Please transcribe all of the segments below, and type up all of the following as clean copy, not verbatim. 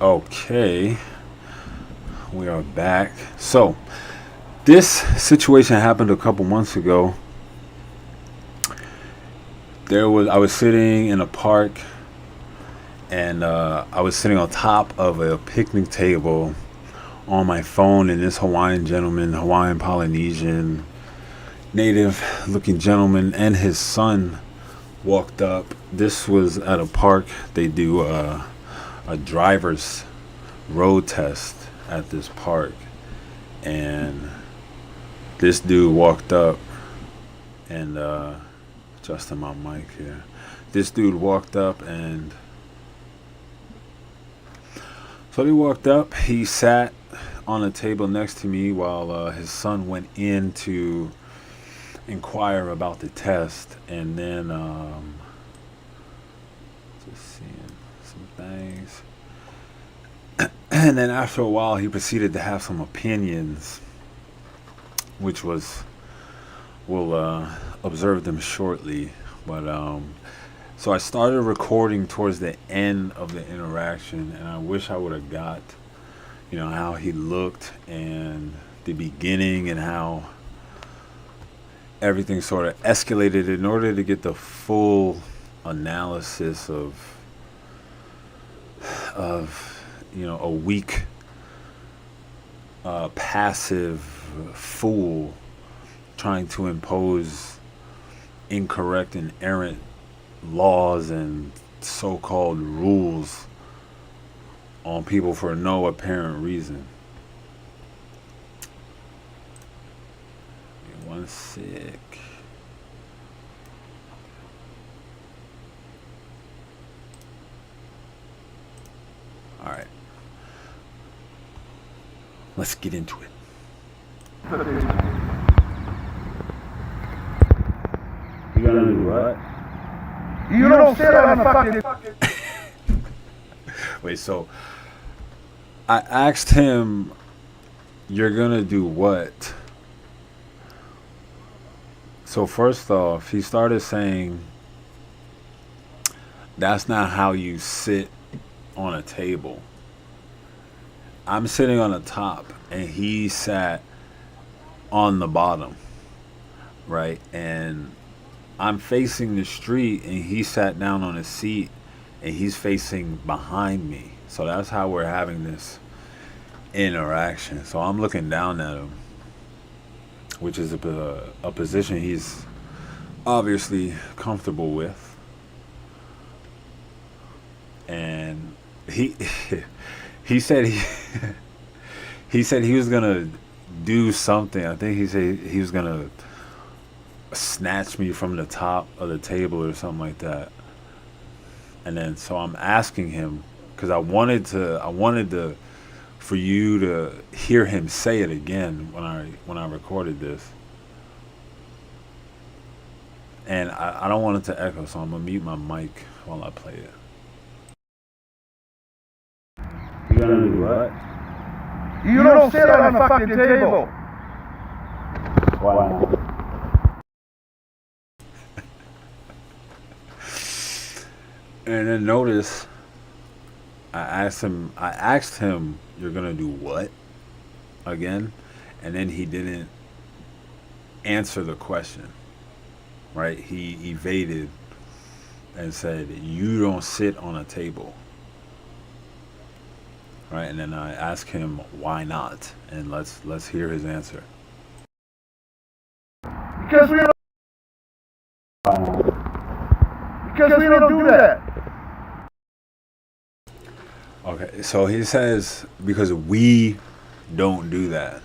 Okay, we are back. So, this situation happened a couple months ago. I was sitting in a park, and I was sitting on top of a picnic table on my phone, and this Hawaiian gentleman, Hawaiian Polynesian, native looking gentleman, and his son walked up. This was at a park. They do a driver's road test at this park, and this dude walked up and adjusting my mic here. This dude walked up, and so he walked up. He sat on a table next to me while his son went in to inquire about the test, and then just seeing some things. And then after a while, he proceeded to have some opinions, which we'll observe them shortly. But so I started recording towards the end of the interaction, and I wish I would have got, how he looked and the beginning and how everything sort of escalated in order to get the full analysis of a weak passive fool trying to impose incorrect and errant laws and so-called rules on people for no apparent reason. Give me one sec. All right. Let's get into it. You gonna do what? You don't sit on a fucking... Wait, so I asked him, you're gonna do what? So first off, he started saying, that's not how you sit on a table. I'm sitting on the top, and he sat on the bottom, right? And I'm facing the street, and he sat down on a seat, and he's facing behind me. So that's how we're having this interaction. So I'm looking down at him, which is a position he's obviously comfortable with. And he said he said he was gonna do something. I think he said he was gonna snatch me from the top of the table or something like that. And then so I'm asking him, because I wanted for you to hear him say it again when I recorded this. And I don't want it to echo, so I'm gonna mute my mic while I play it. You gonna do what? You don't sit on a fucking table. Why not? And then notice, I asked him, you're gonna do what again? And then he didn't answer the question, right? He evaded and said, you don't sit on a table. Right, and then I asked him why not, and let's hear his answer. Because we don't do that. Okay, so he says because we don't do that.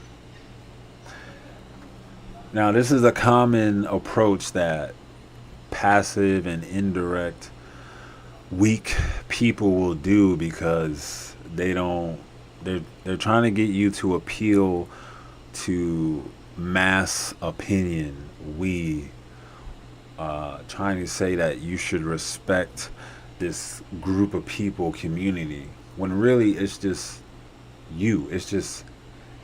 Now, this is a common approach that passive and indirect weak people will do because they're trying to get you to appeal to mass opinion. We trying to say that you should respect this group of people community, when really it's just it's just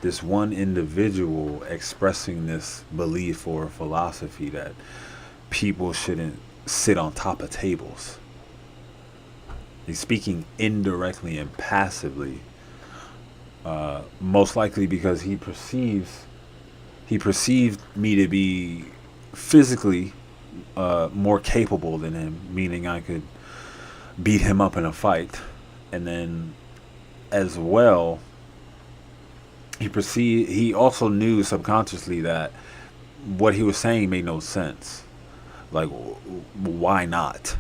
this one individual expressing this belief or philosophy that people shouldn't sit on top of tables. He's speaking indirectly and passively, most likely because he perceived me to be physically more capable than him, meaning I could beat him up in a fight. And then, as well, he also knew subconsciously that what he was saying made no sense. Like, why not?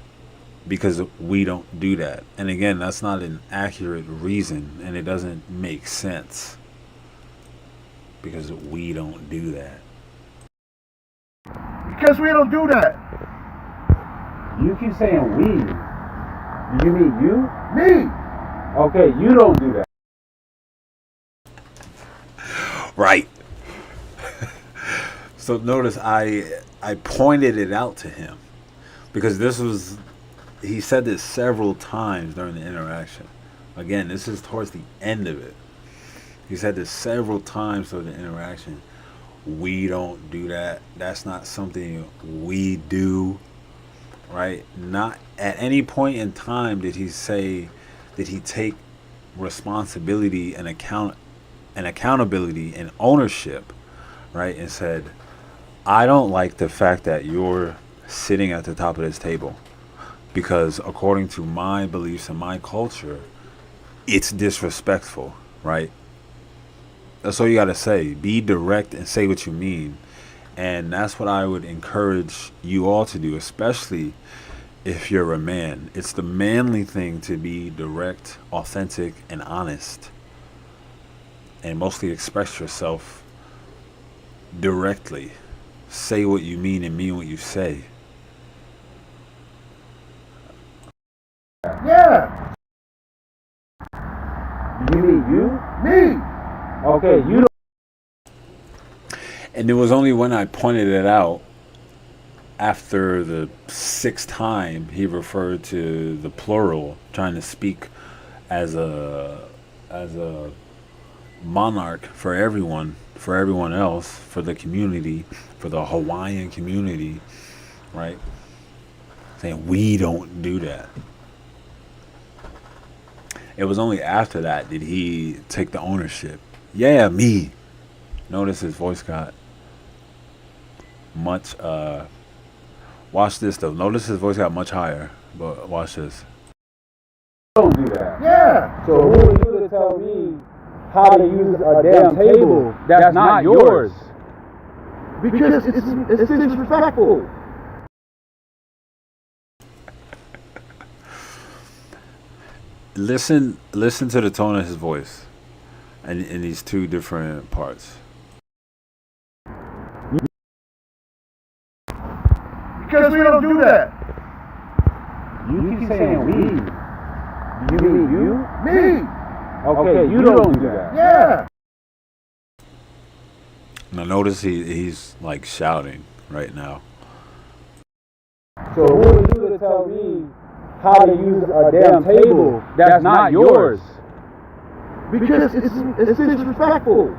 Because we don't do that. And again, that's not an accurate reason, and it doesn't make sense because we don't do that. Because we don't do that. You keep saying we. Do you mean you? Me. Okay, you don't do that. Right. So notice I pointed it out to him because he said this several times during the interaction. Again, this is towards the end of it. He said this several times during the interaction. We don't do that. That's not something we do. Right? Not at any point in time did he take responsibility and accountability and ownership, right? And said, I don't like the fact that you're sitting at the top of this table because according to my beliefs and my culture, it's disrespectful, right? That's all you got to say. Be direct and say what you mean. And that's what I would encourage you all to do, especially if you're a man. It's the manly thing to be direct, authentic, and honest. And mostly express yourself directly. Say what you mean and mean what you say. Yeah. You mean you? Me. Okay, you don't. And it was only when I pointed it out after the sixth time he referred to the plural, trying to speak as a monarch for everyone else, for the community, for the Hawaiian community, right? Saying we don't do that. It was only after that did he take the ownership. Yeah, me. Notice his voice got much watch this though. Notice his voice got much higher. But watch this. Don't do that. Yeah. So who are you to tell me how to use a damn table that's not yours? Because it's disrespectful. Listen to the tone of his voice and in these two different parts. Because we don't do that. You keep saying we. Do you mean you? Me. Okay, you don't do that. Yeah. Now notice he's like shouting right now. So who are you to tell me how to use a damn table that's not yours? Because it's disrespectful.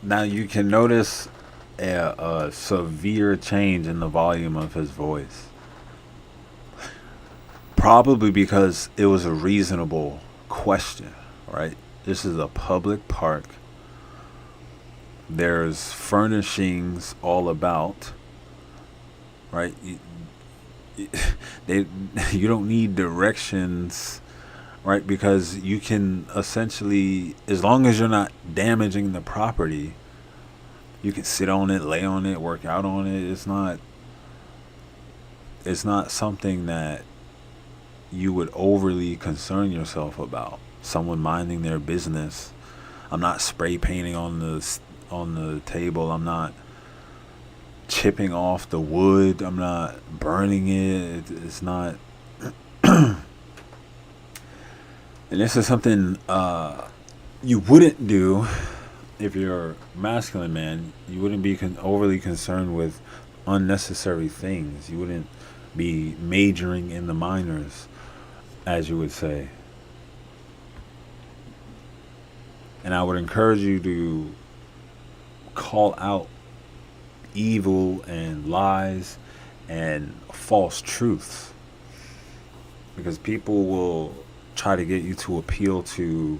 Now you can notice a severe change in the volume of his voice. Probably because it was a reasonable question, right? This is a public park. There's furnishings all about, right? You don't need directions, right? Because you can essentially, as long as you're not damaging the property, you can sit on it, lay on it, work out on it. It's not something that you would overly concern yourself about. Someone minding their business. I'm not spray painting on the table. I'm not chipping off the wood. I'm not burning it. It's not. And this is something you wouldn't do if you're a masculine man. You wouldn't be overly concerned with unnecessary things. You wouldn't be majoring in the minors, as you would say. And I would encourage you to call out evil and lies and false truths, because people will try to get you to appeal to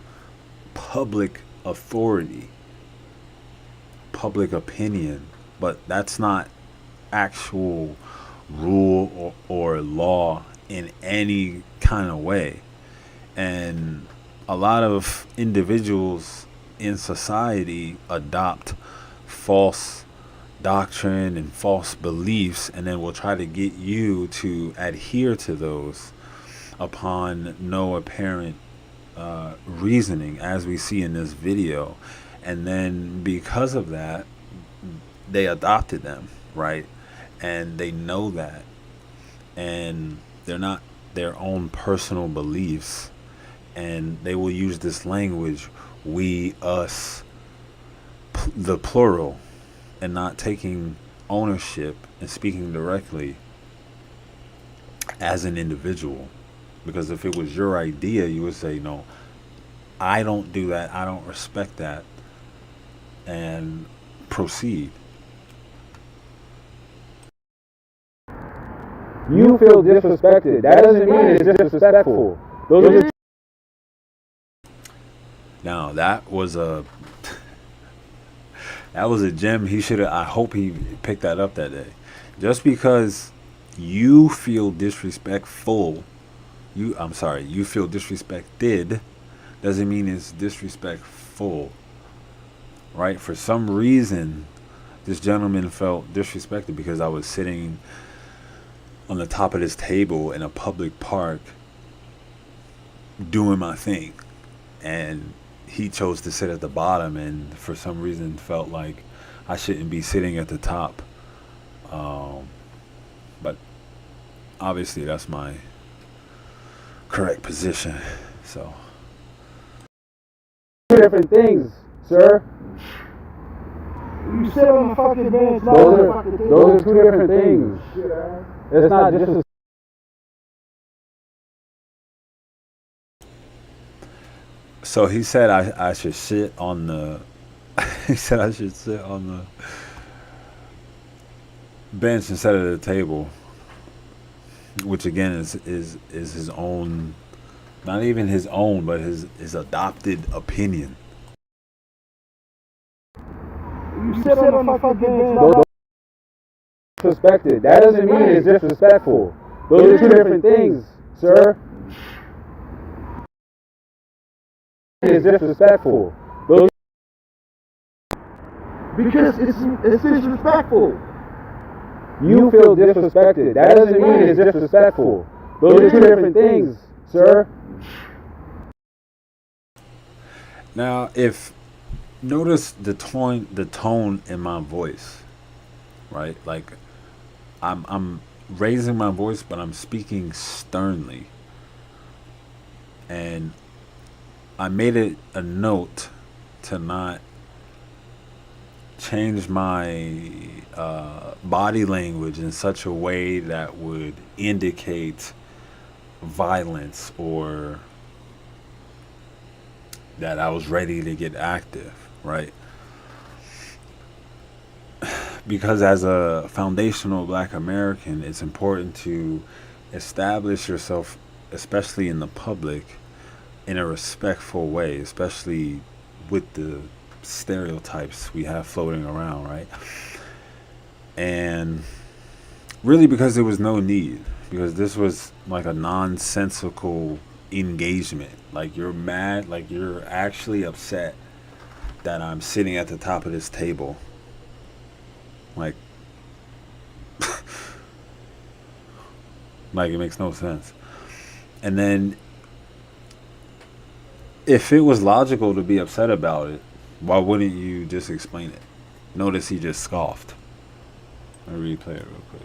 public authority, public opinion, but that's not actual rule or law in any kind of way. And a lot of individuals in society adopt false doctrine and false beliefs, and then will try to get you to adhere to those upon no apparent reasoning, as we see in this video. And then because of that, they adopted them, right? And they know that, and they're not their own personal beliefs, and they will use this language, we, us, the plural, and not taking ownership and speaking directly as an individual. Because if it was your idea, you would say, no, I don't do that, I don't respect that, and proceed. You feel disrespected. That doesn't mean it's disrespectful. Those are Now that was a gem. He should have. I hope he picked that up that day. Just because you feel disrespectful, you feel disrespected, doesn't mean it's disrespectful, right? For some reason, this gentleman felt disrespected because I was sitting on the top of this table in a public park doing my thing, and he chose to sit at the bottom, and for some reason felt like I shouldn't be sitting at the top. But obviously that's my correct position. So two different things, sir. You sit on the fucking bench, not Those on the are, fucking table. those are two different things. Shit, ass. It's not just so he said I should sit on the he said I should sit on the bench instead of the table, which again is his own, not even his own, but his adopted opinion. You sit on the fucking bench, those not disrespected. That doesn't mean it's disrespectful. Those are two different things, sir. It's disrespectful. Those because it's disrespectful. you feel disrespected. That doesn't mean it's disrespectful. Those are two different things, sir. Now, if notice the tone in my voice, right? Like I'm raising my voice, but I'm speaking sternly, and I made it a note to not change my body language in such a way that would indicate violence or that I was ready to get active, right? Because as a foundational Black American, it's important to establish yourself, especially in the public, in a respectful way, especially with the stereotypes we have floating around, right? And really because there was no need, because this was like a nonsensical engagement. Like, you're mad, like you're actually upset that I'm sitting at the top of this table. Like like it makes no sense. And then if it was logical to be upset about it, why wouldn't you just explain it? Notice he just scoffed. Let me replay it real quick.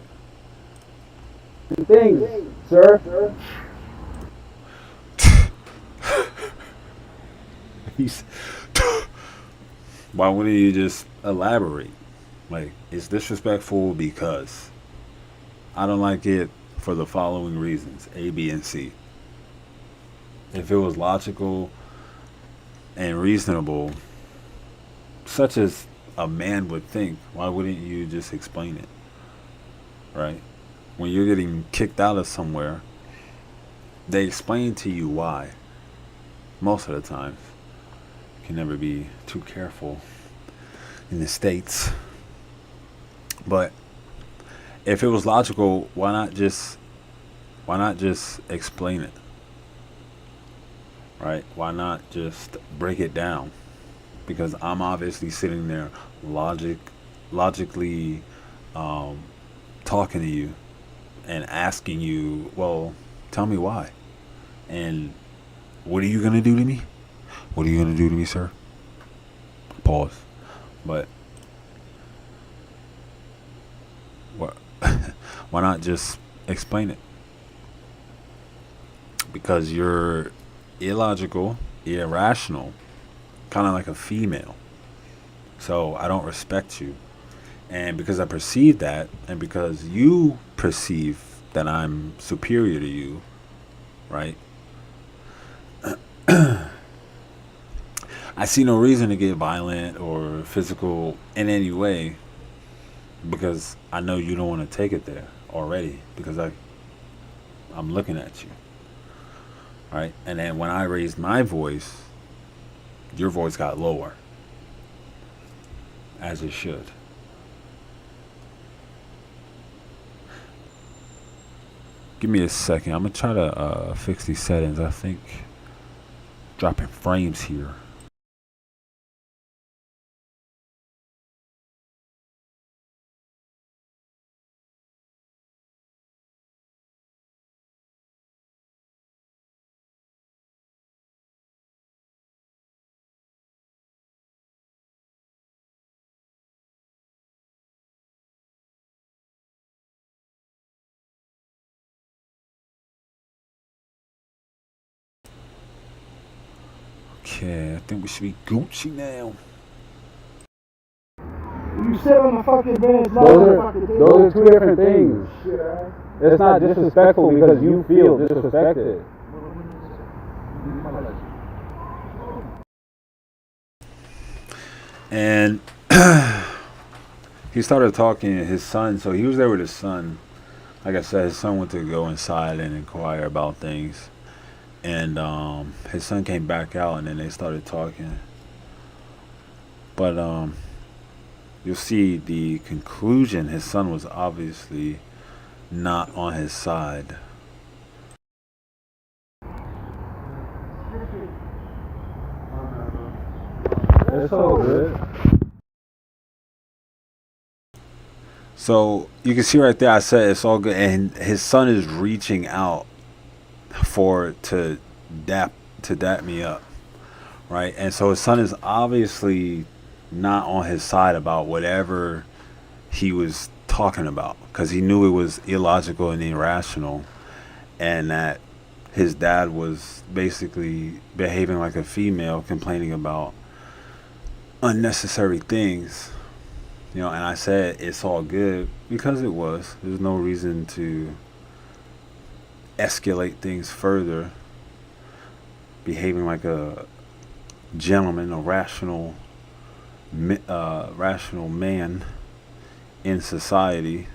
Things, sir. He's why wouldn't you just elaborate? Like, it's disrespectful because I don't like it for the following reasons, A, B, and C. If it was logical and reasonable, such as a man would think, why wouldn't you just explain it? Right? When you're getting kicked out of somewhere, they explain to you why. Most of the times, you can never be too careful in the States. But if it was logical, why not just explain it? Right? Why not just break it down? Because I'm obviously sitting there logically um, talking to you and asking you, well, tell me why. And what are you going to do to me? What are you going to do to me, sir? Pause. But what? Why not just explain it? Because you're illogical, irrational, kind of like a female. So I don't respect you. And because I perceive that, and because you perceive that I'm superior to you, right? I see no reason to get violent or physical in any way because I know you don't want to take it there already because I'm looking at you, right? And then when I raised my voice, your voice got lower, as it should. Give me a second. I'm gonna try to fix these settings. I think dropping frames here. Okay, I think we should be Gucci now. You sit on the fucking bench, not Those on the are fucking those table. are two different things. It's not disrespectful because you feel disrespected. And he started talking to his son. So he was there with his son. Like I said, his son went to go inside and inquire about things. And his son came back out, and then they started talking. But you'll see the conclusion. His son was obviously not on his side. It's all good. So you can see right there, I said it's all good, and his son is reaching out for dap to dap me up, right? And so his son is obviously not on his side about whatever he was talking about because he knew it was illogical and irrational, and that his dad was basically behaving like a female, complaining about unnecessary things. You know, and I said it's all good because it was. There's no reason to escalate things further. Behaving like a gentleman, a rational man in society,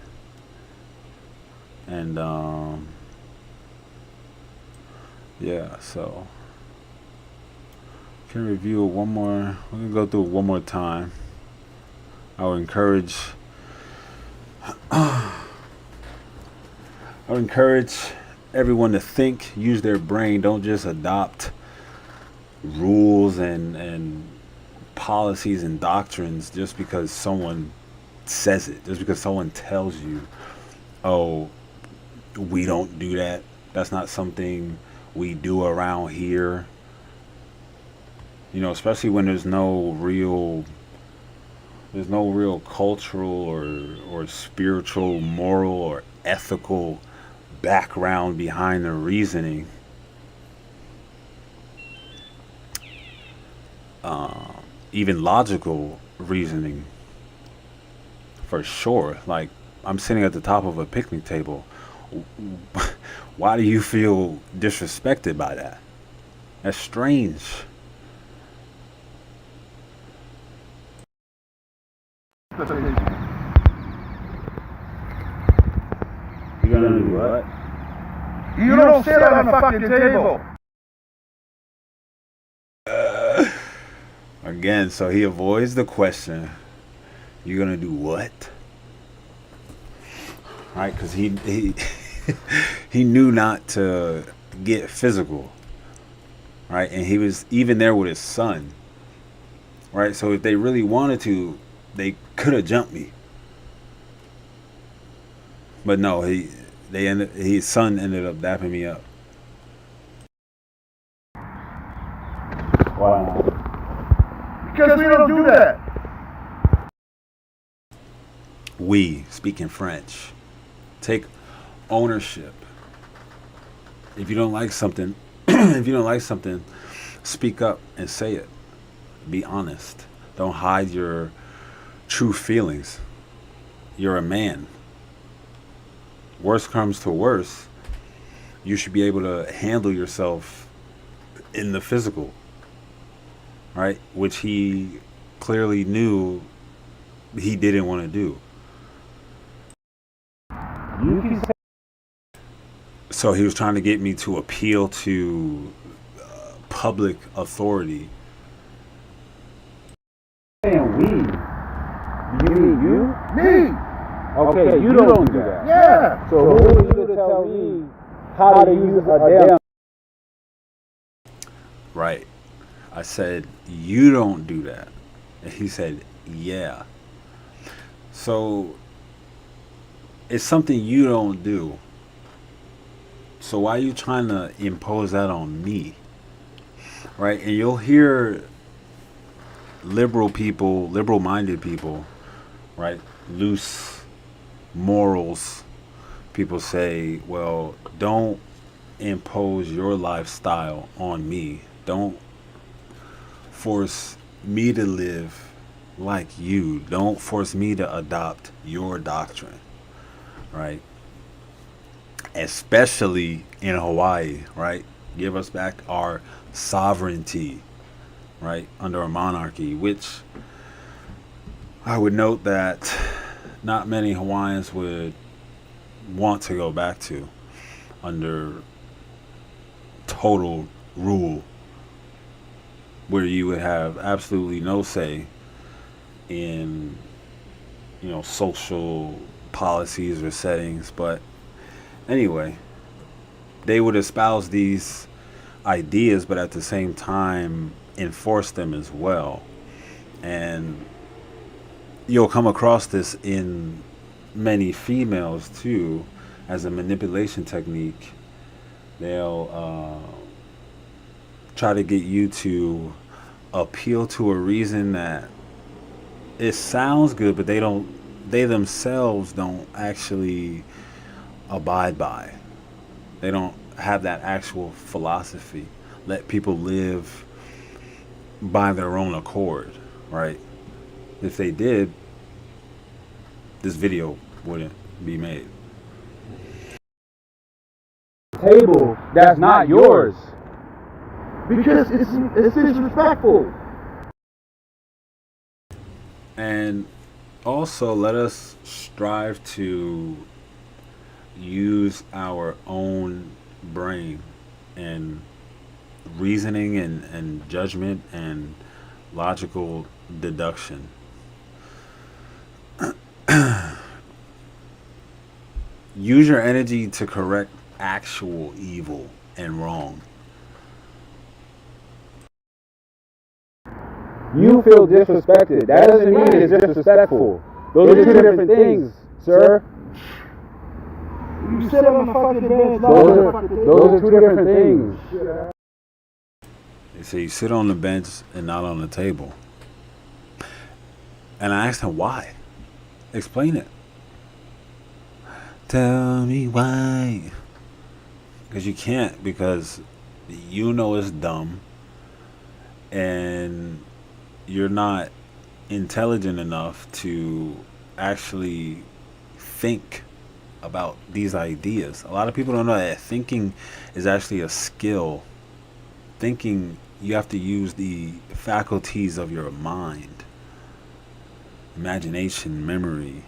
and yeah. So can review it one more. We're gonna go through it one more time. I would encourage everyone to think, use their brain. Don't just adopt rules and policies and doctrines just because someone says it, just because someone tells you, oh, we don't do that. That's not something we do around here. You know, especially when there's no real cultural or spiritual, moral, or ethical background behind the reasoning. Even logical reasoning, for sure. Like, I'm sitting at the top of a picnic table. Why do you feel disrespected by that? That's strange. You're You're gonna do what? You don't sit on the fucking table. Again, so he avoids the question, you're gonna do what? Right? Because he he knew not to get physical. Right? And he was even there with his son. Right? So if they really wanted to, they could have jumped me. But no, his son ended up dapping me up. Why not? Because we don't do that. We, speaking French, take ownership. If you don't like something, speak up and say it. Be honest. Don't hide your true feelings. You're a man. Worst comes to worst, you should be able to handle yourself in the physical. Right? Which he clearly knew he didn't want to do. So he was trying to get me to appeal to public authority. Saying we. You mean you? Me. Okay, you don't do that. Yeah. So who are you to tell me how to use a damn? Right. I said, you don't do that. And he said, yeah. So it's something you don't do. So why are you trying to impose that on me? Right? And you'll hear liberal-minded people, right? Loose morals. People say, well, don't impose your lifestyle on me. Don't force me to live like you. Don't force me to adopt your doctrine, right? Especially in Hawaii, right? Give us back our sovereignty, right? Under a monarchy, which I would note that not many Hawaiians would want to go back to under total rule, where you would have absolutely no say in, social policies or settings. But anyway, they would espouse these ideas, but at the same time enforce them as well. And you'll come across this in many females too, as a manipulation technique. They'll try to get you to appeal to a reason that it sounds good, but they themselves don't actually abide by. They don't have that actual philosophy. Let people live by their own accord, right? If they did, this video wouldn't be made. Table that's not yours. Because it's disrespectful. And also, let us strive to use our own brain and reasoning and judgment and logical deduction. Use your energy to correct actual evil and wrong. You feel disrespected. That doesn't mean it's disrespectful. Those are two different things, sir. You sit on the fucking bench. Those are two different things. They say you sit on the bench and not on the table. And I asked him why. Explain it. Tell me why. Because you can't, because it's dumb. And you're not intelligent enough to actually think about these ideas. A lot of people don't know that thinking is actually a skill. Thinking, you have to use the faculties of your mind. Imagination, memory.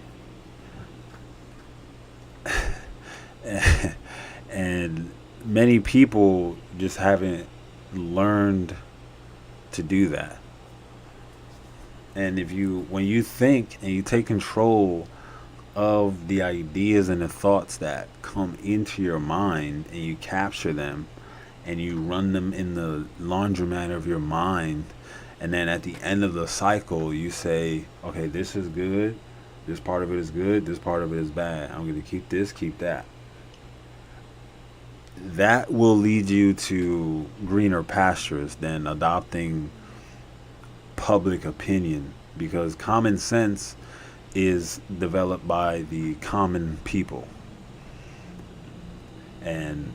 And many people just haven't learned to do that. And when you think and you take control of the ideas and the thoughts that come into your mind and you capture them and you run them in the laundromat of your mind, and then at the end of the cycle you say, okay, this is good, this part of it is good, this part of it is bad, I'm going to keep this, keep that. That will lead you to greener pastures than adopting public opinion, because common sense is developed by the common people. And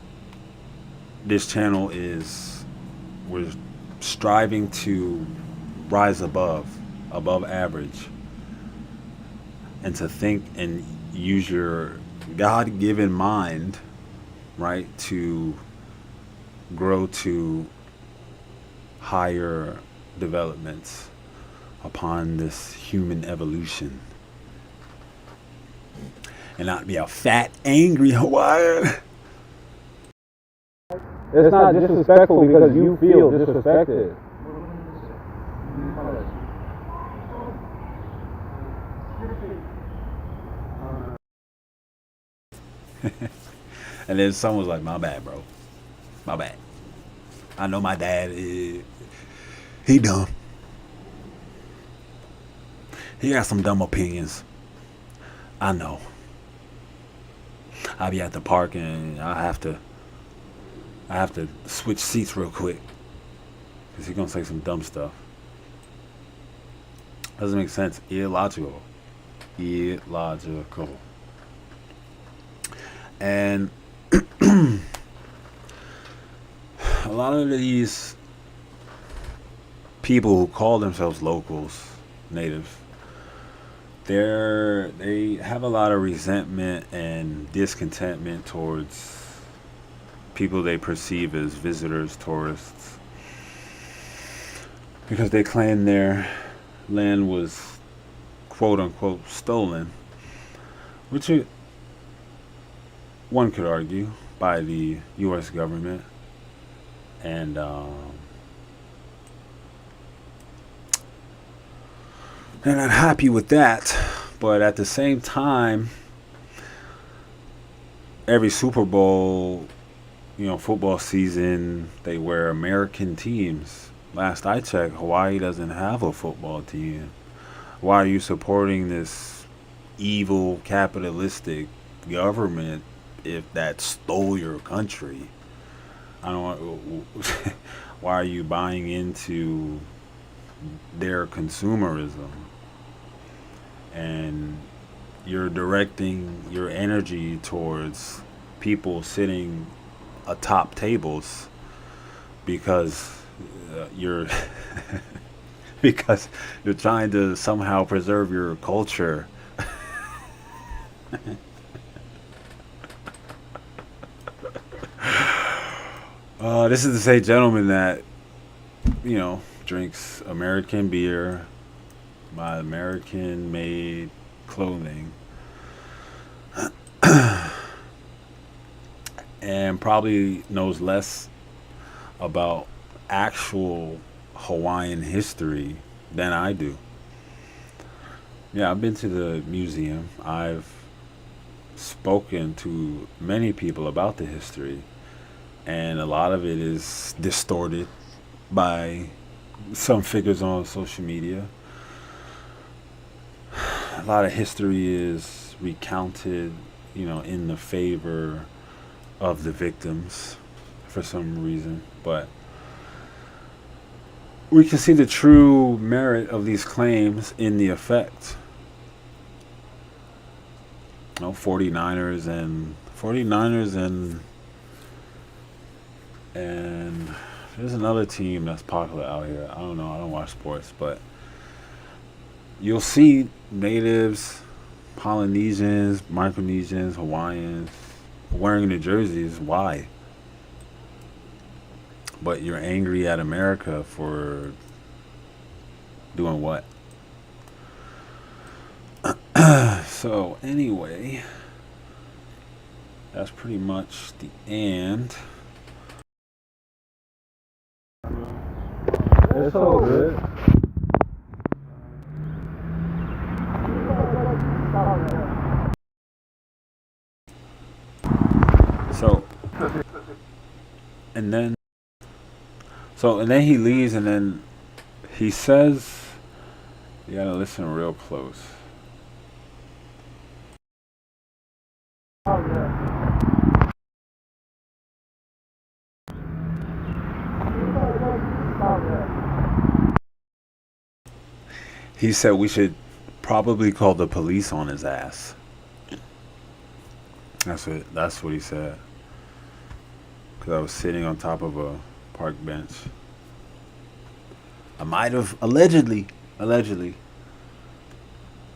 this channel we're striving to rise above average, and to think and use your God-given mind, right, to grow to higher developments upon this human evolution, and not be a fat, angry Hawaiian. It's not disrespectful because you feel disrespected. And then someone was like, my bad, bro. My bad. I know my dad is, he dumb. He got some dumb opinions. I know. I'll be at the park and I have to switch seats real quick because he's gonna say some dumb stuff. Doesn't make sense. Illogical. And a lot of these people who call themselves locals, natives, they have a lot of resentment and discontentment towards people they perceive as visitors, tourists, because they claim their land was quote unquote stolen, which one could argue by the U.S. government. And they're not happy with that. But at the same time, every Super Bowl, football season, they wear American teams. Last I checked, Hawaii doesn't have a football team. Why are you supporting this evil capitalistic government if that stole your country? I don't want. Why are you buying into their consumerism? And you're directing your energy towards people sitting atop tables because you're because you're trying to somehow preserve your culture. This is the same gentleman that, drinks American beer, buy American-made clothing, and probably knows less about actual Hawaiian history than I do. Yeah, I've been to the museum. I've spoken to many people about the history, and a lot of it is distorted by some figures on social media. A lot of history is recounted, in the favor of the victims for some reason. But we can see the true merit of these claims in the effect. 49ers and there's another team that's popular out here. I don't know. I don't watch sports, but you'll see natives, Polynesians, Micronesians, Hawaiians wearing the jerseys. Why? But you're angry at America for doing what? So anyway, that's pretty much the end. It's all good. So, and then, and then he leaves, and then he says, you gotta listen real close. He said we should probably call the police on his ass. That's what he said. Because I was sitting on top of a park bench. I might have allegedly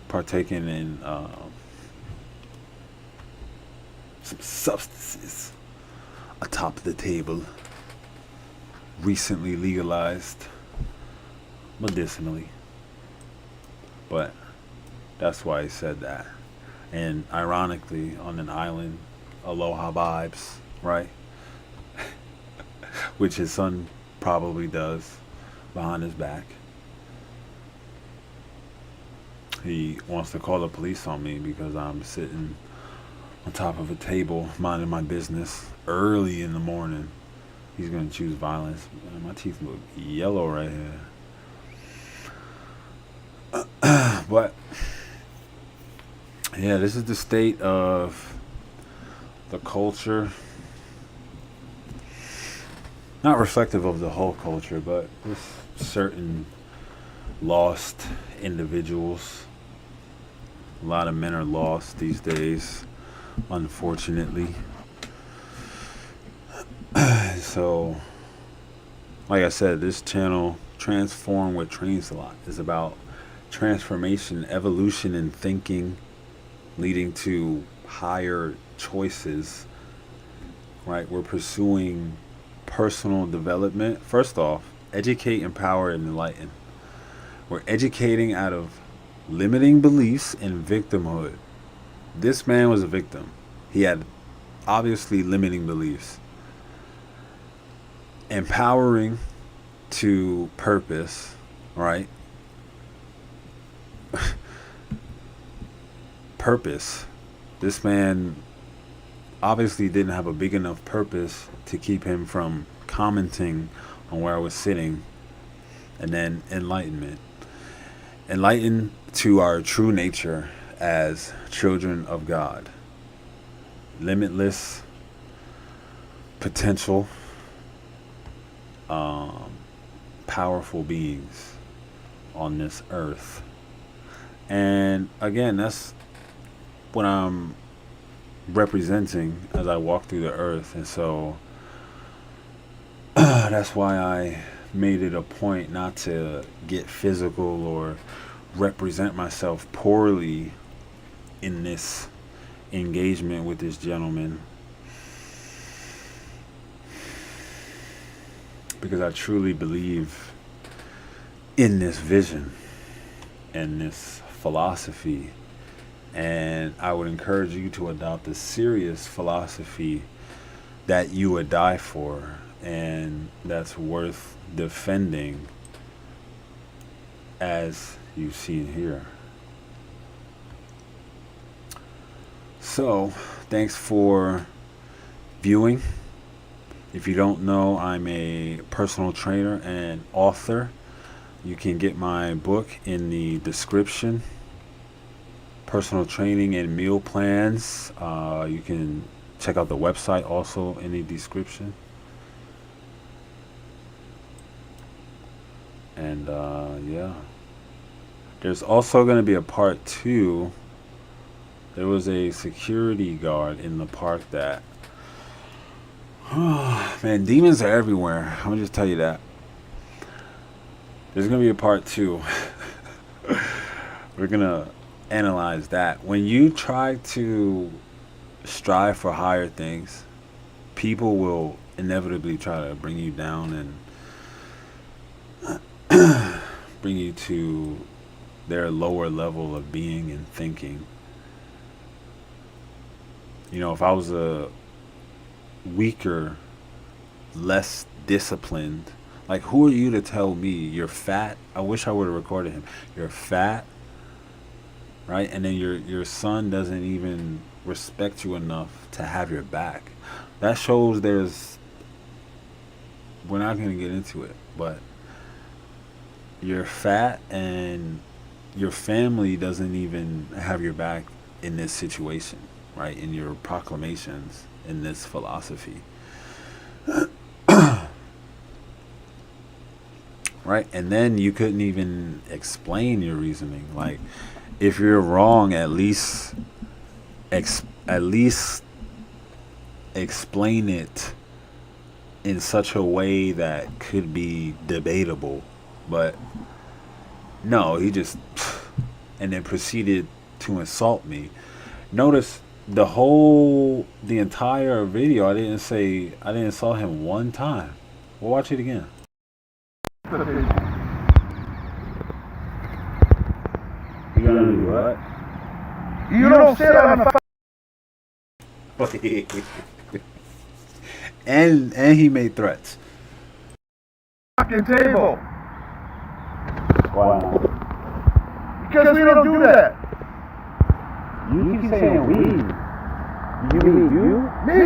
partaken in some substances atop the table, recently legalized medicinally. But that's why he said that. And ironically, on an island, aloha vibes, right? Which his son probably does behind his back. He wants to call the police on me because I'm sitting on top of a table minding my business early in the morning. He's going to choose violence. Man, my teeth look yellow right here. But yeah, this is the state of the culture. Not reflective of the whole culture, but just certain lost individuals. A lot of men are lost these days, unfortunately. So, like I said, this channel, Transform with AjTrainsalot, is about transformation, evolution in thinking, leading to higher choices, right? We're pursuing personal development. First off, educate, empower, and enlighten. We're educating out of limiting beliefs and victimhood. This man was a victim. He had obviously limiting beliefs. Empowering to purpose, right? Purpose. This man obviously didn't have a big enough purpose to keep him from commenting on where I was sitting. And then enlightenment. Enlighten to our true nature as children of God. Limitless potential, powerful beings on this earth. And again, that's what I'm representing as I walk through the earth. And so that's why I made it a point not to get physical or represent myself poorly in this engagement with this gentleman, because I truly believe in this vision and this philosophy, and I would encourage you to adopt a serious philosophy that you would die for and that's worth defending, as you've seen here. So, thanks for viewing. If you don't know, I'm a personal trainer and author. You can get my book in the description. Personal training and meal plans. You can check out the website also in the description. And yeah. There's also going to be a part 2. There was a security guard in the park that... man, demons are everywhere. I'm going to just tell you that. There's going to be a part 2. We're going to analyze that. When you try to strive for higher things, people will inevitably try to bring you down and bring you to their lower level of being and thinking. You know, if I was a weaker, less disciplined, Like, who are you to tell me you're fat? I wish I would have recorded him. You're fat, right? And then your son doesn't even respect you enough to have your back. That shows there's. We're not gonna get into it, but you're fat and your family doesn't even have your back in this situation, right? In your proclamations, in this philosophy, right? And then you couldn't even explain your reasoning. Like, if you're wrong, at least explain it in such a way that could be debatable. But no, he just and then proceeded to insult me. Notice the entire video, I didn't insult him one time. We'll watch it again. You gonna do what? You don't sit on a and he made threats. fucking table. Why? Because we don't do that. You keep saying we. You mean you? Me.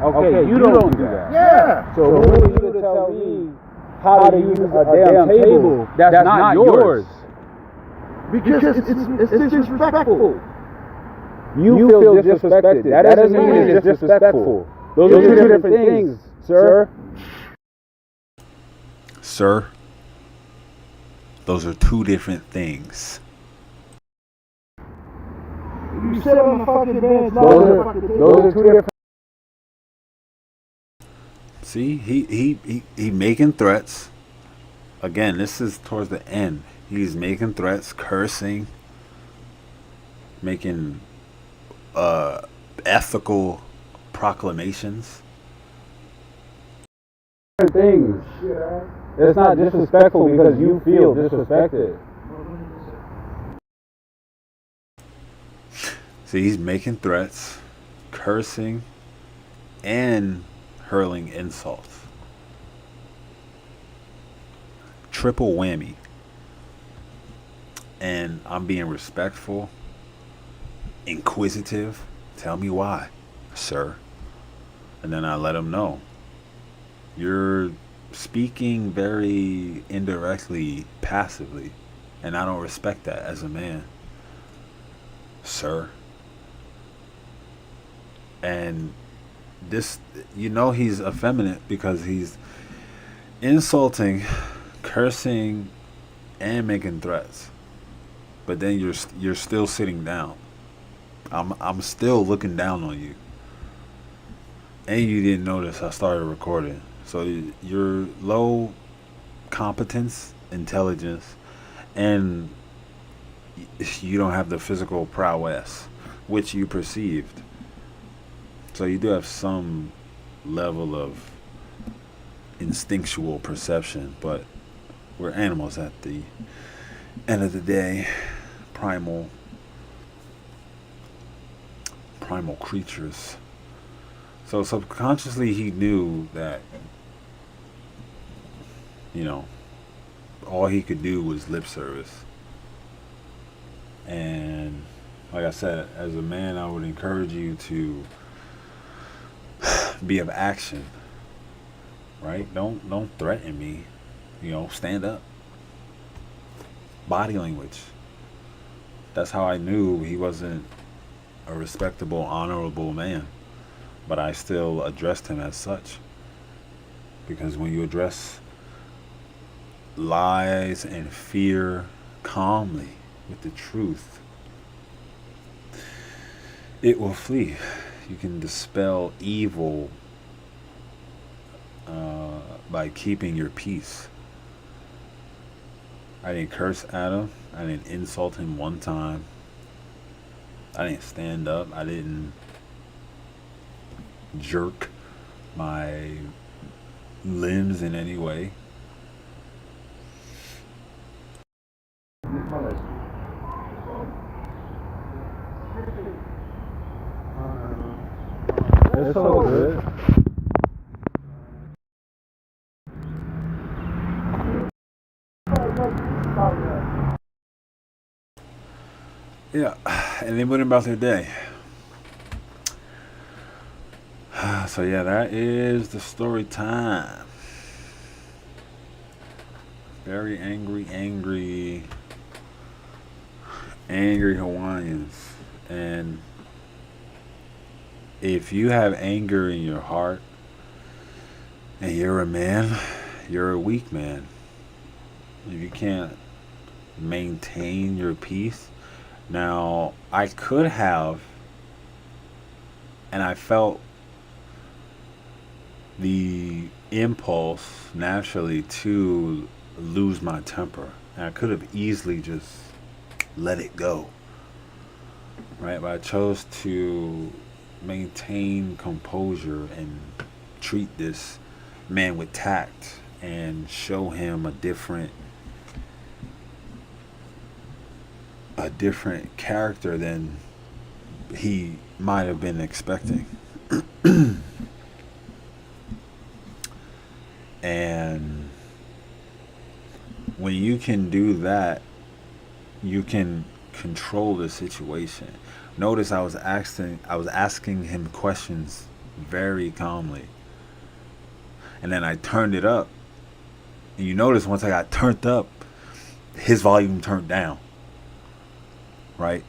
Okay, you don't do that. Yeah. So who are you to tell me how to use a damn table that's not yours? Because it's disrespectful. You feel disrespected. That doesn't mean it's disrespectful. Those are two different things, sir. Sir, those are two different things. You sit on the fucking bed. Those are two different. See, he making threats. Again, this is towards the end. He's making threats, cursing, making ethical proclamations. Things. It's not disrespectful because you feel disrespected. See, he's making threats, cursing, and hurling insults. Triple whammy. And I'm being respectful, inquisitive. Tell me why, sir. And then I let him know. You're speaking very indirectly, passively, and I don't respect that as a man, sir. And this, he's effeminate because he's insulting, cursing, and making threats. But then you're still sitting down. I'm still looking down on you. And you didn't notice I started recording. So you're low competence, intelligence, and you don't have the physical prowess, which you perceived. So you do have some level of instinctual perception, but we're animals at the end of the day, primal creatures. So subconsciously he knew that, all he could do was lip service. And like I said, as a man, I would encourage you to be of action, right? Don't threaten me. Stand up. Body language. That's how I knew he wasn't a respectable, honorable man. But I still addressed him as such. Because when you address lies and fear calmly with the truth, it will flee. You can dispel evil by keeping your peace. I didn't curse at him. I didn't insult him one time. I didn't stand up. I didn't jerk my limbs in any way. It's all good. Yeah, and they went about their day. So yeah, that is the story time. Very angry Hawaiians. And if you have anger in your heart and you're a man, you're a weak man. If you can't maintain your peace. Now, I could have, and I felt the impulse naturally to lose my temper. And I could have easily just let it go, right? But I chose to maintain composure and treat this man with tact and show him a different character than he might have been expecting. And when you can do that, you can control the situation. Notice I was asking him questions very calmly. And then I turned it up. And you notice once I got turned up, his volume turned down. Right?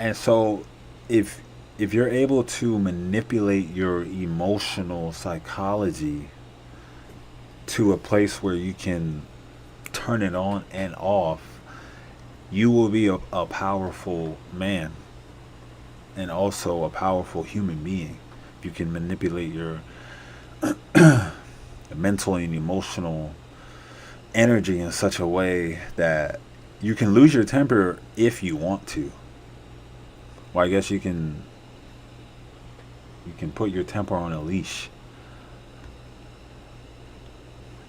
And so if you're able to manipulate your emotional psychology to a place where you can turn it on and off, you will be a powerful man and also a powerful human being. If you can manipulate your mental and emotional energy in such a way that you can lose your temper if you want to. Well, I guess you can put your temper on a leash,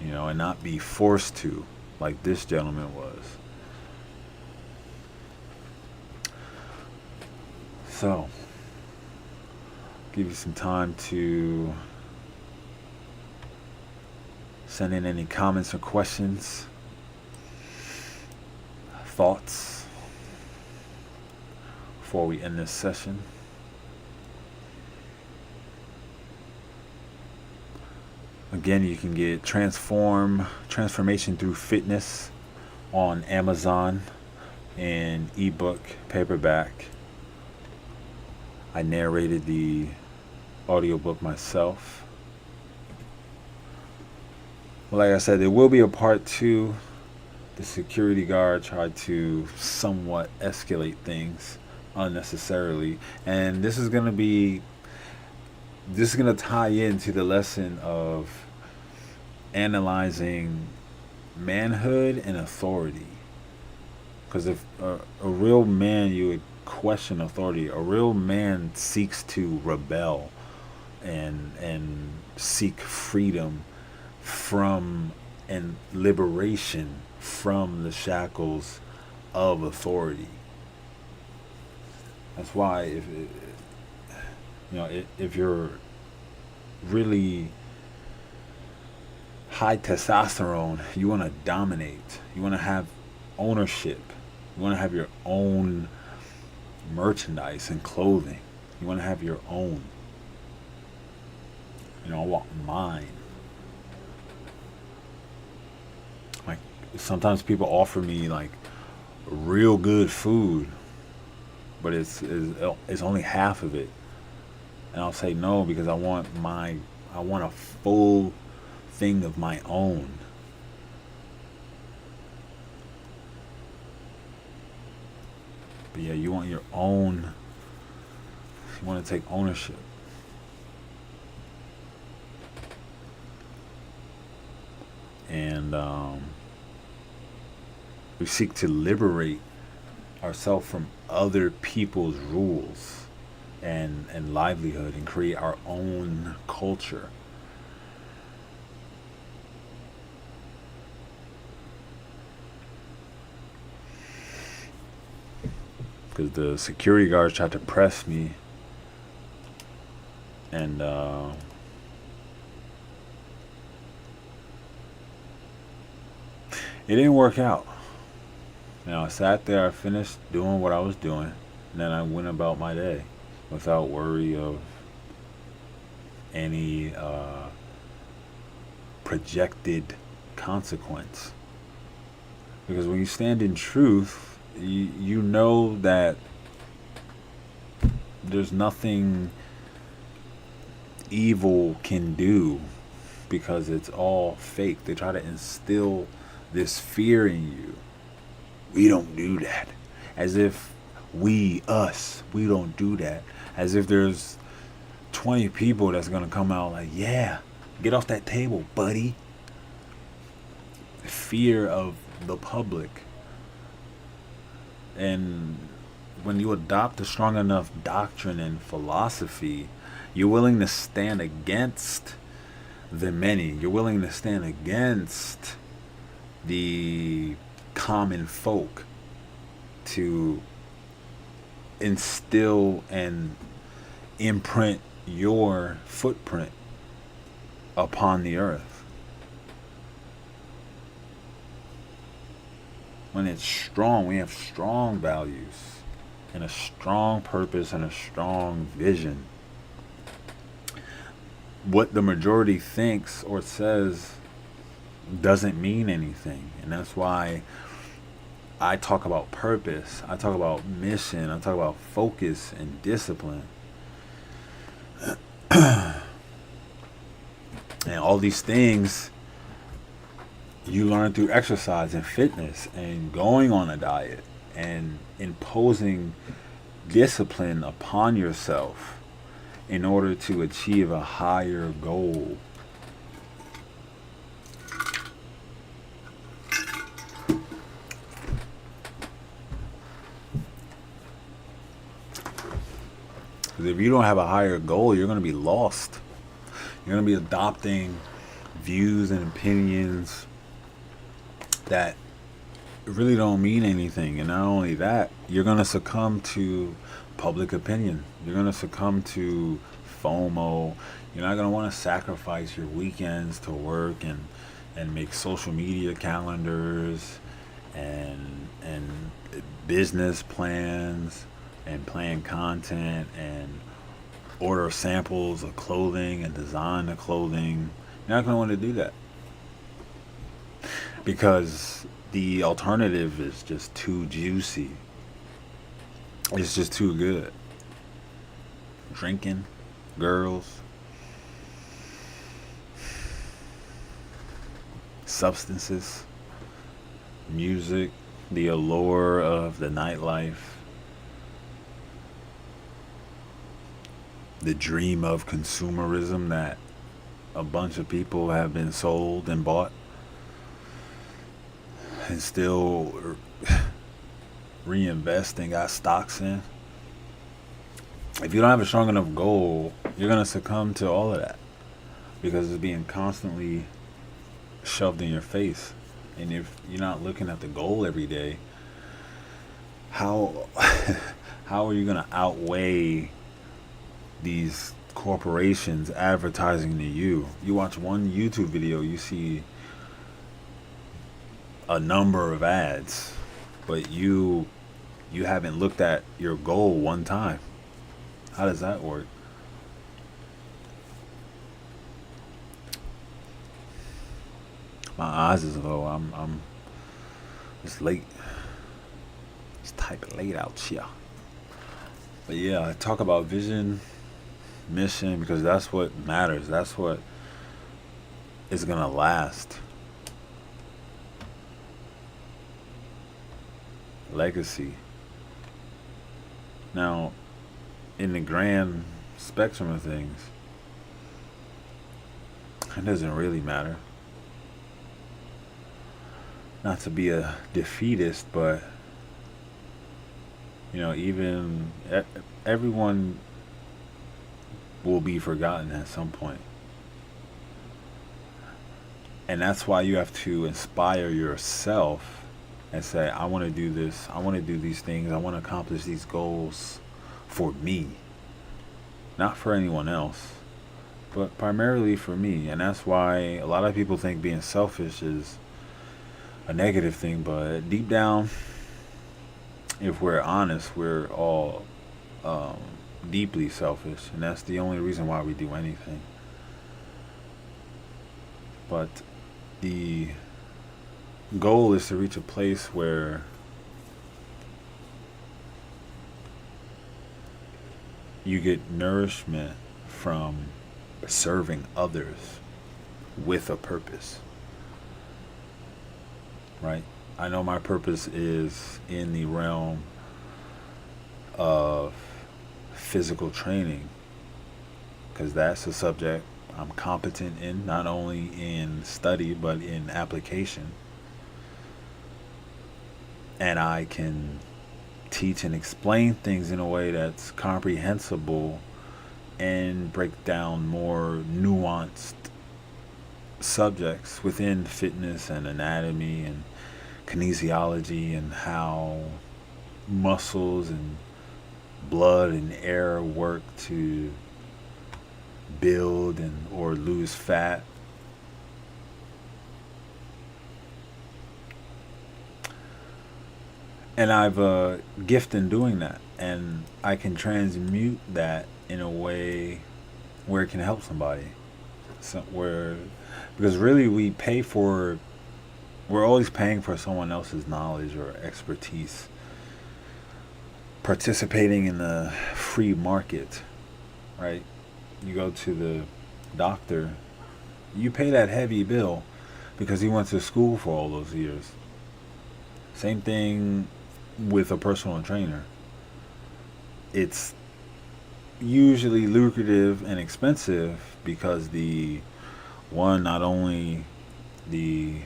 and not be forced to, like this gentleman was. So, give you some time to send in any comments or questions, thoughts before we end this session. Again, you can get Transformation Through Fitness on Amazon in ebook, paperback. I narrated the audiobook myself. Well, like I said, there will be a part 2. The security guard tried to somewhat escalate things unnecessarily. And this is going to tie into the lesson of analyzing manhood and authority. Because if a real man, you would question authority. A real man seeks to rebel and seek freedom from and liberation from the shackles of authority. That's why if you're really high testosterone, you want to dominate. You want to have ownership. You want to have your own merchandise and clothing. You want to have your own. I want mine. Like, sometimes people offer me like real good food, but it's only half of it, and I'll say no because I want a full thing of my own. But yeah, you want your own. You want to take ownership. And we seek to liberate ourselves from other people's rules and livelihood and create our own culture. Because the security guards tried to press me, and it didn't work out. Now I sat there, I finished doing what I was doing, and then I went about my day without worry of any projected consequence. Because when you stand in truth, you know that there's nothing evil can do because it's all fake. They try to instill this fear in you. We don't do that. As if we don't do that. As if there's 20 people that's going to come out like, yeah, get off that table, buddy. Fear of the public. And when you adopt a strong enough doctrine and philosophy, you're willing to stand against the many. You're willing to stand against the common folk to instill and imprint your footprint upon the earth. When it's strong, we have strong values and a strong purpose and a strong vision. What the majority thinks or says doesn't mean anything. And that's why I talk about purpose. I talk about mission. I talk about focus and discipline. And all these things you learn through exercise and fitness and going on a diet and imposing discipline upon yourself in order to achieve a higher goal. Because if you don't have a higher goal, you're going to be lost. You're going to be adopting views and opinions that really don't mean anything. And not only that, you're going to succumb to public opinion. You're going to succumb to FOMO. You're not going to want to sacrifice your weekends to work and make social media calendars and business plans and plan content and order samples of clothing and design the clothing. You're not going to want to do that because the alternative is just too juicy. It's just too good. Drinking, girls, substances, music, the allure of the nightlife, the dream of consumerism that a bunch of people have been sold and bought and still reinvest and got stocks in. If you don't have a strong enough goal, you're going to succumb to all of that because it's being constantly shoved in your face. And if you're not looking at the goal every day, how are you going to outweigh these corporations advertising to you? You watch one YouTube video, you see a number of ads, but you haven't looked at your goal one time. How does that work? My eyes is low. I'm it's late. It's type of late out here. But yeah, I talk about vision, mission, because that's what matters. That's what is gonna last. Legacy. Now, in the grand spectrum of things, it doesn't really matter. Not to be a defeatist, but even everyone will be forgotten at some point. And that's why you have to inspire yourself and say, I want to do this, I want to do these things, I want to accomplish these goals for me. Not for anyone else, but primarily for me. And that's why a lot of people think being selfish is a negative thing, but deep down, if we're honest, we're all deeply selfish, and that's the only reason why we do anything. But the goal is to reach a place where you get nourishment from serving others with a purpose, right? I know my purpose is in the realm of physical training because that's a subject I'm competent in, not only in study but in application. And I can teach and explain things in a way that's comprehensible and break down more nuanced subjects within fitness and anatomy and kinesiology and how muscles and blood and air work to build and or lose fat. And I've a gift in doing that, and I can transmute that in a way where it can help somebody. So where, because really we're always paying for someone else's knowledge or expertise, participating in the free market, right? You go to the doctor, you pay that heavy bill because he went to school for all those years. Same thing with a personal trainer. It's usually lucrative and expensive because not only the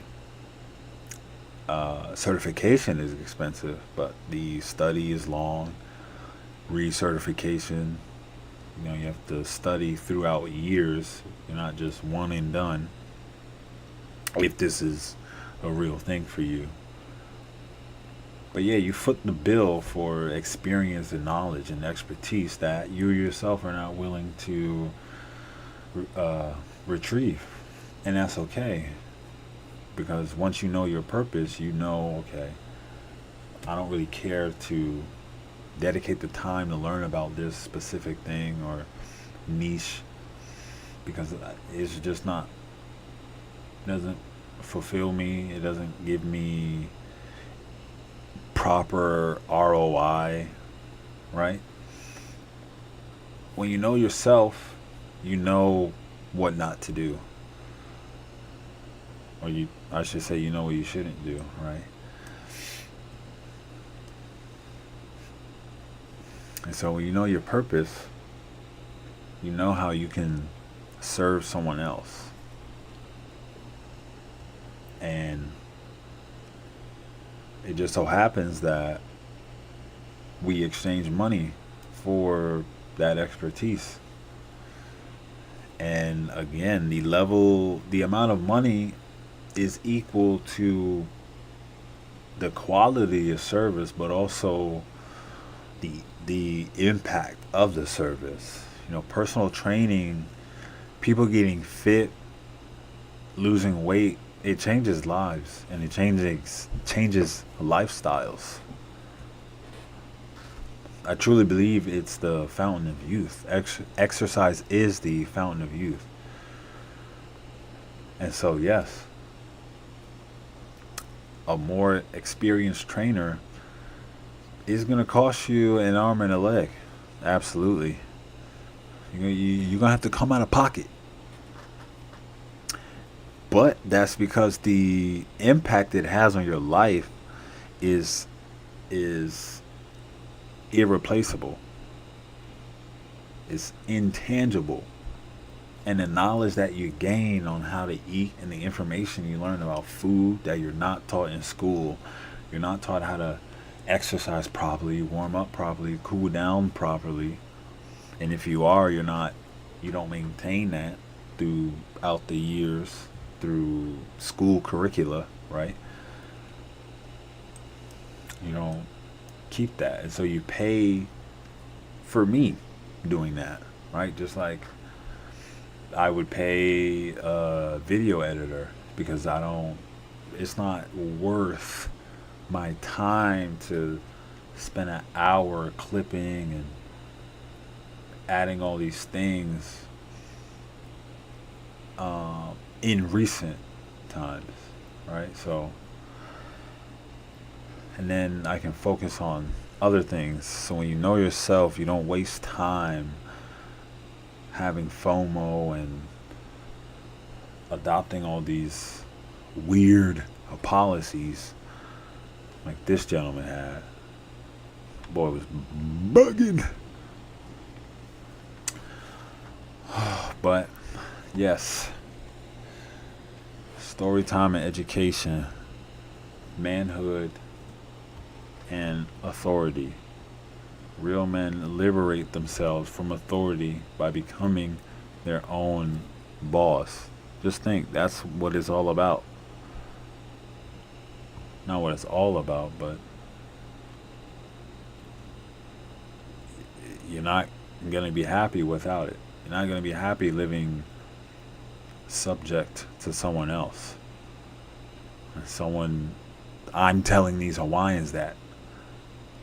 certification is expensive, but the study is long. Recertification, you have to study throughout years. You're not just one and done. If this is a real thing for you. But yeah, you foot the bill for experience and knowledge and expertise that you yourself are not willing to retrieve. And that's okay. Because once you know your purpose, you know, okay, I don't really care to dedicate the time to learn about this specific thing or niche because it's just not, doesn't fulfill me. It doesn't give me proper ROI, right? When you know yourself, you know what not to do. Or I should say, you know what you shouldn't do, right? And so when you know your purpose, you know how you can serve someone else. And it just so happens that we exchange money for that expertise. And again, the amount of money is equal to the quality of service, but also the impact of the service. Personal training, people getting fit, losing weight, it changes lives and it changes lifestyles. I truly believe it's the fountain of youth. Exercise is the fountain of youth. And so, yes, a more experienced trainer is going to cost you an arm and a leg. Absolutely. You're going to have to come out of pocket. But that's because the impact it has on your life is irreplaceable. It's intangible. And the knowledge that you gain on how to eat and the information you learn about food that you're not taught in school. You're not taught how to exercise properly, warm up properly, cool down properly. And if you are, you don't maintain that throughout the years through school curricula, right? You don't keep that. And so you pay for me doing that, right? Just like I would pay a video editor because it's not worth my time to spend an hour clipping and adding all these things in recent times, right? So, and then I can focus on other things. So when you know yourself, you don't waste time having FOMO and adopting all these weird policies like this gentleman had. Boy was bugging. But yes, story time and education, manhood and authority. Real men liberate themselves from authority by becoming their own boss. Just think, that's what it's all about. Not what it's all about, but you're not going to be happy without it. You're not going to be happy living subject to someone else. I'm telling these Hawaiians that.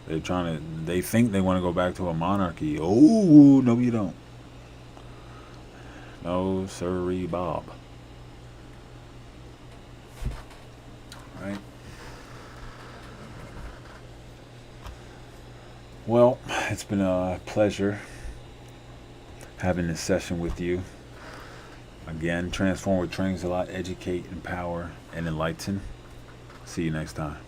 They think they want to go back to a monarchy. Oh, no, you don't. No, sirree, Bob. Right? Well, it's been a pleasure having this session with you. Again, transform with AjTrainsalot, educate, empower, and enlighten. See you next time.